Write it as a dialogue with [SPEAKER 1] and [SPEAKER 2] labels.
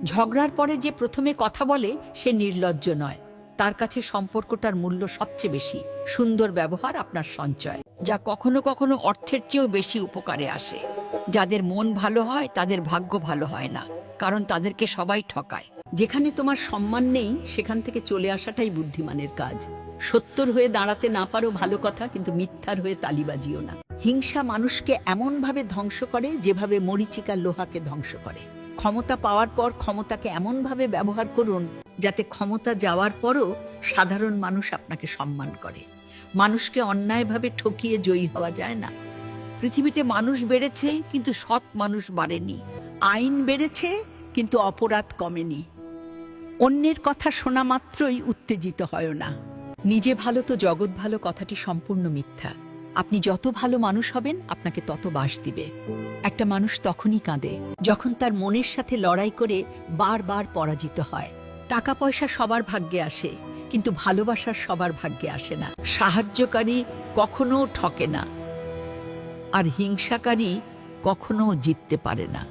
[SPEAKER 1] ঝগড়ার পরে যে প্রথমে কথা বলে সে নির্লজ্জ নয়। তার কাছে সম্পর্কটার মূল্য সবচেয়ে বেশি। সুন্দর ব্যবহার আপনার সঞ্চয়, যা কখনো কখনো অর্থের চেয়েও বেশি উপকারে আসে। যাদের মন ভালো হয় তাদের ভাগ্য ভালো হয় না, কারণ তাদেরকে সবাই ঠকায়।
[SPEAKER 2] যেখানে তোমার সম্মান নেই সেখান থেকে চলে আসাটাই বুদ্ধিমানের কাজ। সত্যর হয়ে দাঁড়াতে না পারো ভালো কথা, কিন্তু মিথ্যার হয়ে তালি বাজিও না। হিংসা মানুষকে এমনভাবে ধ্বংস করে যেভাবে মরীচিকা লোহাকে ধ্বংস করে। ক্ষমতা পাওয়ার পর ক্ষমতাকে এমনভাবে ব্যবহার করুন যাতে ক্ষমতা যাওয়ার পরও সাধারণ মানুষ আপনাকে সম্মান করে। মানুষকে অন্যায়ভাবে ঠকিয়ে জয়ী হওয়া যায় না।
[SPEAKER 1] পৃথিবীতে মানুষ বেড়েছে, কিন্তু সৎ মানুষ বাড়েনি।
[SPEAKER 2] আইন বেড়েছে কিন্তু অপরাধ কমেনি। অন্যের কথা শোনা মাত্রই উত্তেজিত হয় না।
[SPEAKER 1] নিজে ভালো তো জগৎ ভালো কথাটি সম্পূর্ণ মিথ্যা। আপনি যত ভালো মানুষ হবেন আপনাকে তত বাস দিবে। একটা মানুষ তখনই কাঁদে
[SPEAKER 2] যখন তার মনের সাথে লড়াই করে বারবার পরাজিত হয়। টাকা পয়সা সবার ভাগ্যে আসে, কিন্তু ভালোবাসার সবার ভাগ্যে আসে না। সাহায্যকারী কখনো ঠকে না, আর হিংসাকারী কখনো জিততে পারে না।